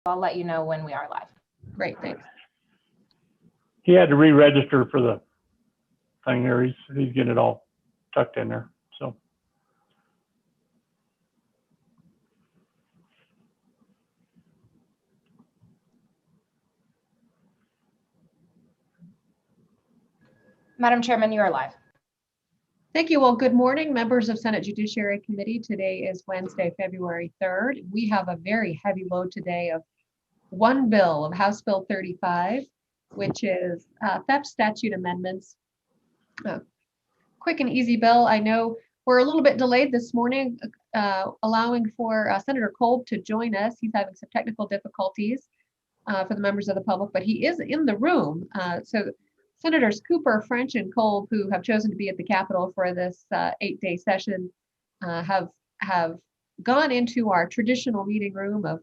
I'll let you know when we are live. Great, thanks. He had to re-register for the thing there. He's getting it all tucked in there. So. Madam Chairman, you are live. Thank you. Well, good morning, members of Senate Judiciary Committee. Today is Wednesday, February 3rd. We have a very heavy load today of one bill of House Bill 35, which is theft statute amendments. Quick and easy bill. I know we're a little bit delayed this morning, allowing for Senator Kolb to join us. He's having some technical difficulties for the members of the public, but he is in the room. So Senators Cooper, French, and Kolb, who have chosen to be at the Capitol for this 8-day session, have gone into our traditional meeting room of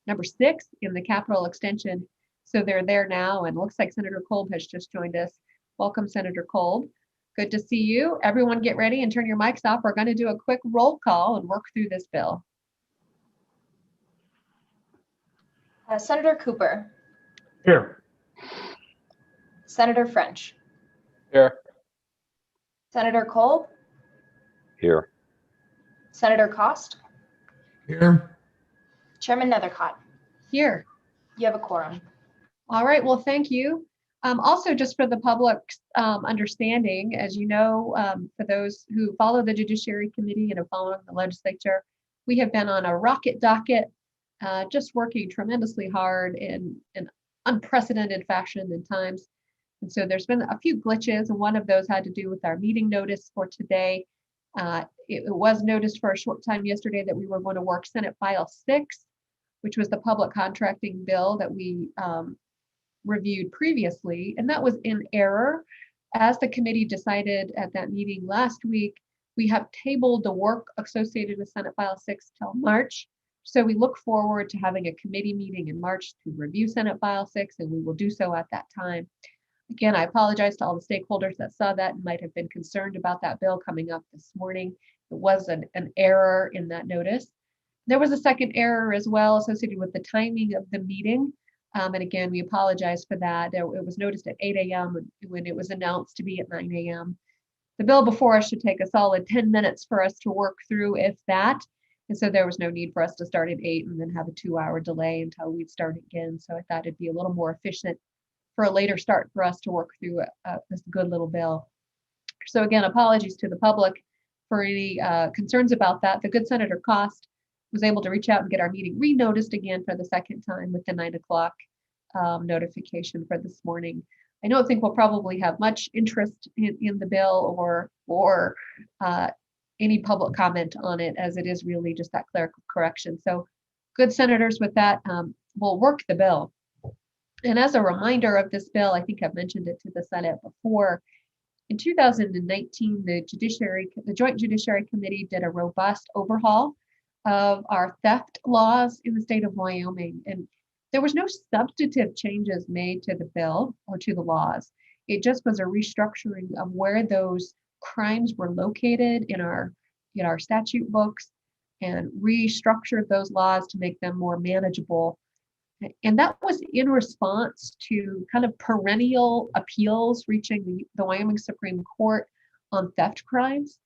number 6 in the Capitol extension. So they're there now, and looks like Senator Kolb has just joined us. Welcome, Senator Kolb. Good to see you. Everyone get ready and turn your mics off. We're going to do a quick roll call and work through this bill. Senator Cooper. Here. Senator French. Here. Senator Kolb. Here. Senator Cost. Here. Chairman Nethercott. Here. You have a quorum. All right, well, thank you. Also, just for the public's understanding, as you know, for those who follow the Judiciary Committee and are following the legislature, we have been on a rocket docket, just working tremendously hard in an unprecedented fashion and times. And so there's been a few glitches, and one of those had to do with our meeting notice for today. It was noticed for a short time yesterday that we were going to work Senate File 6, which was the public contracting bill that we reviewed previously, and that was in error. As the committee decided at that meeting last week, we have tabled the work associated with Senate File 6 till March. So we look forward to having a committee meeting in March to review Senate File 6, and we will do so at that time. Again, I apologize to all the stakeholders that saw that and might have been concerned about that bill coming up this morning. It was an error in that notice. There was a second error as well associated with the timing of the meeting. And again, we apologize for that. It was noticed at 8 a.m. when it was announced to be at 9 a.m. The bill before us should take a solid 10 minutes for us to work through, if that. And so there was no need for us to start at 8 and then have a 2-hour delay until we'd start again. So I thought it'd be a little more efficient for a later start for us to work through this good little bill. So again, apologies to the public for any concerns about that. The good Senator Cost was able to reach out and get our meeting re-noticed again for the second time with the 9 o'clock notification for this morning. I don't think we'll probably have much interest in the bill or any public comment on it, as it is really just that clerical correction. So good senators, with that, we'll work the bill. And as a reminder of this bill, I think I've mentioned it to the Senate before. In 2019, the Joint Judiciary Committee did a robust overhaul of our theft laws in the state of Wyoming. And there was no substantive changes made to the bill or to the laws. It just was a restructuring of where those crimes were located in our statute books, and restructured those laws to make them more manageable. And that was in response to kind of perennial appeals reaching the Wyoming Supreme Court on theft crimes.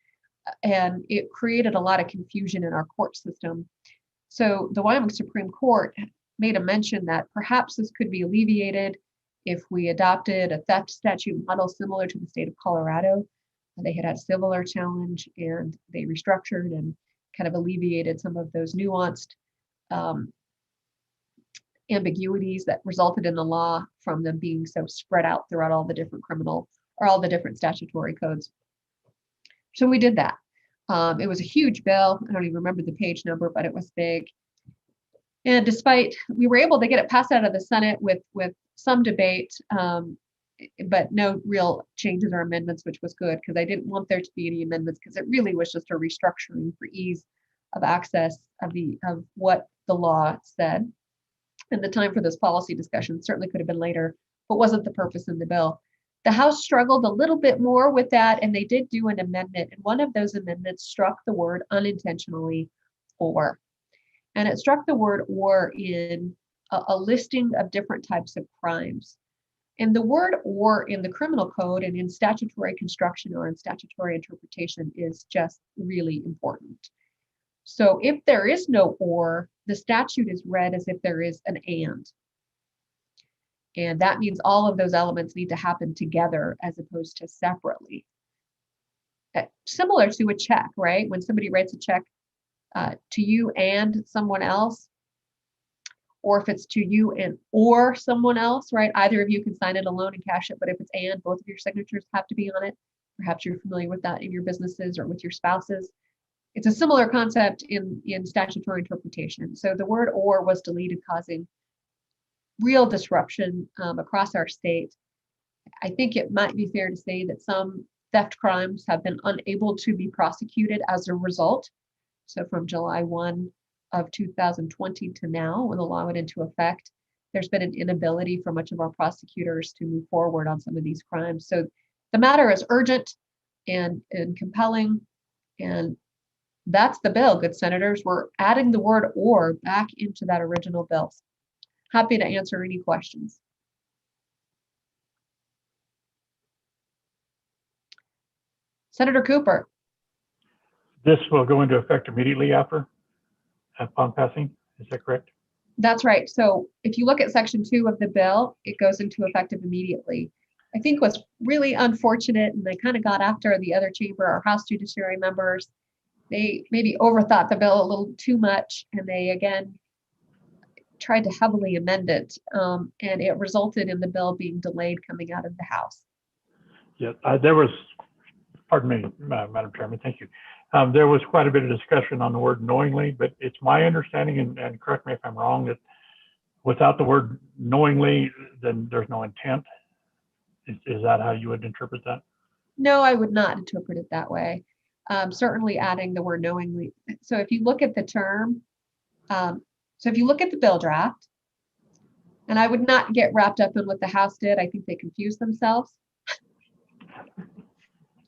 And it created a lot of confusion in our court system. So the Wyoming Supreme Court made a mention that perhaps this could be alleviated if we adopted a theft statute model similar to the state of Colorado. They had a similar challenge, and they restructured and kind of alleviated some of those nuanced ambiguities that resulted in the law from them being so spread out throughout all the different all the different statutory codes. So we did that. It was a huge bill. I don't even remember the page number, but it was big. And despite, we were able to get it passed out of the Senate with some debate, but no real changes or amendments, which was good, because I didn't want there to be any amendments, because it really was just a restructuring for ease of access of what the law said. And the time for this policy discussion certainly could have been later, but wasn't the purpose in the bill. The House struggled a little bit more with that, and they did do an amendment. And one of those amendments struck the word unintentionally or. And it struck the word or in a listing of different types of crimes. And the word "or" in the criminal code and in statutory construction or in statutory interpretation is just really important. So if there is no "or," the statute is read as if there is an "and." And that means all of those elements need to happen together as opposed to separately. Similar to a check, right? When somebody writes a check to you and someone else, or if it's to you and or someone else, right? Either of you can sign it alone and cash it, but if it's and, both of your signatures have to be on it. Perhaps you're familiar with that in your businesses or with your spouses. It's a similar concept in statutory interpretation. So the word "or" was deleted, causing real disruption across our state. I think it might be fair to say that some theft crimes have been unable to be prosecuted as a result. So from July 1 of 2020 to now, when the law went into effect, there's been an inability for much of our prosecutors to move forward on some of these crimes. So the matter is urgent and compelling, and that's the bill, good senators. We're adding the word "or" back into that original bill. Happy to answer any questions. Senator Cooper. This will go into effect immediately upon passing. Is that correct? That's right. So if you look at section 2 of the bill, it goes into effective immediately. I think what's really unfortunate, and they kind of got after the other chamber, our House Judiciary members, they maybe overthought the bill a little too much, and they again tried to heavily amend it, and it resulted in the bill being delayed coming out of the House. Yeah, there was, pardon me, Madam Chairman, thank you. There was quite a bit of discussion on the word "knowingly," but it's my understanding, and correct me if I'm wrong, that without the word "knowingly," then there's no intent. Is that how you would interpret that? No, I would not interpret it that way. Certainly adding the word "knowingly." So if you look at the term, so if you look at the bill draft, and I would not get wrapped up in what the House did. I think they confused themselves.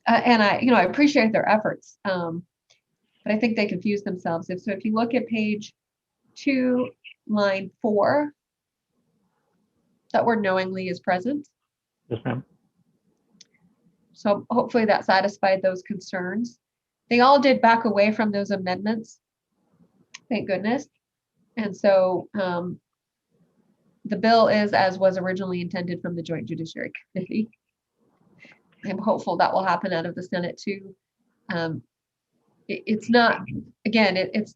And I appreciate their efforts, but I think they confused themselves. So if you look at page 2, line 4, that word "knowingly" is present. Yes, ma'am. So hopefully that satisfied those concerns. They all did back away from those amendments, thank goodness. And so the bill is as was originally intended from the Joint Judiciary Committee. I'm hopeful that will happen out of the Senate too. It's not, again, it's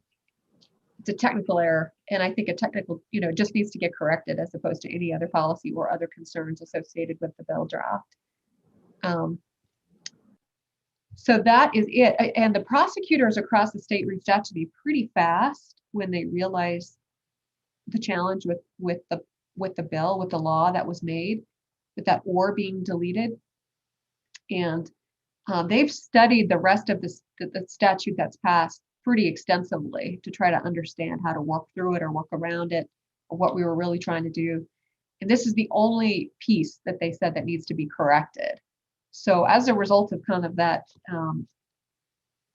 a technical error, and I think a technical, just needs to get corrected as opposed to any other policy or other concerns associated with the bill draft. So that is it. And the prosecutors across the state reached out to me pretty fast when they realized the challenge with the bill, with the law that was made, with that "or" being deleted. And they've studied the rest of the statute that's passed pretty extensively to try to understand how to work through it or work around it, or what we were really trying to do. And this is the only piece that they said that needs to be corrected. So as a result of kind of that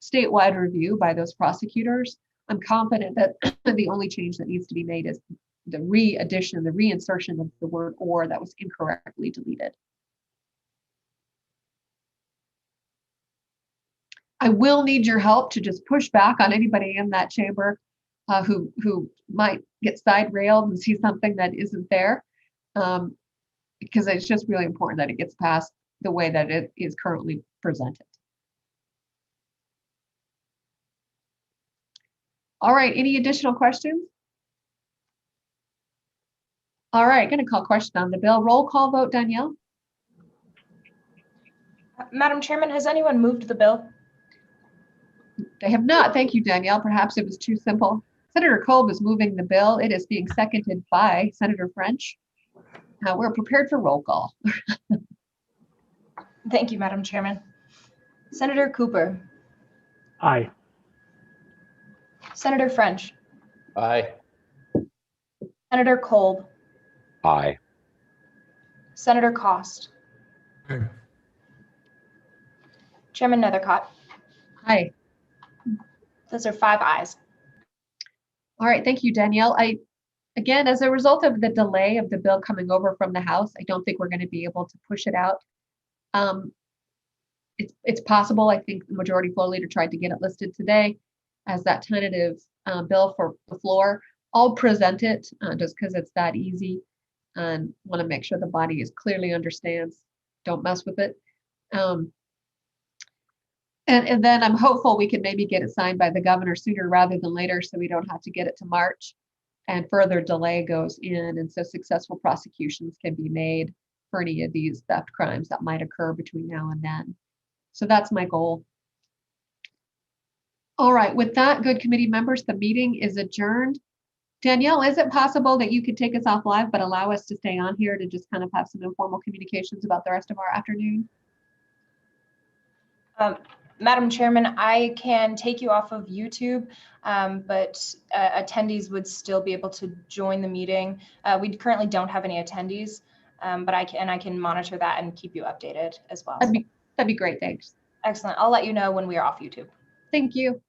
statewide review by those prosecutors, I'm confident that the only change that needs to be made is the reinsertion of the word "or" that was incorrectly deleted. I will need your help to just push back on anybody in that chamber who might get side railed and see something that isn't there, because it's just really important that it gets passed the way that it is currently presented. All right, any additional questions? All right, going to call question on the bill. Roll call vote, Danielle. Madam Chairman, has anyone moved the bill? They have not. Thank you, Danielle. Perhaps it was too simple. Senator Kolb is moving the bill. It is being seconded by Senator French. We're prepared for roll call. Thank you, Madam Chairman. Senator Cooper. Aye. Senator French. Aye. Senator Kolb. Aye. Senator Cost. Aye. Chairman Nethercott. Aye. Those are 5 ayes. All right, thank you, Danielle. I Again, as a result of the delay of the bill coming over from the House, I don't think we're going to be able to push it out. It's possible. I think the majority floor leader tried to get it listed today as that tentative bill for the floor. I'll present it just because it's that easy and want to make sure the body is clearly understands. Don't mess with it. And then I'm hopeful we can maybe get it signed by the governor sooner rather than later, so we don't have to get it to March and further delay goes in. And so successful prosecutions can be made for any of these theft crimes that might occur between now and then. So that's my goal. All right, with that, good committee members, the meeting is adjourned. Danielle, is it possible that you could take us off live, but allow us to stay on here to just kind of have some informal communications about the rest of our afternoon? Madam Chairman, I can take you off of YouTube, but attendees would still be able to join the meeting. We currently don't have any attendees, but I can monitor that and keep you updated as well. That'd be great, thanks. Excellent. I'll let you know when we are off YouTube. Thank you.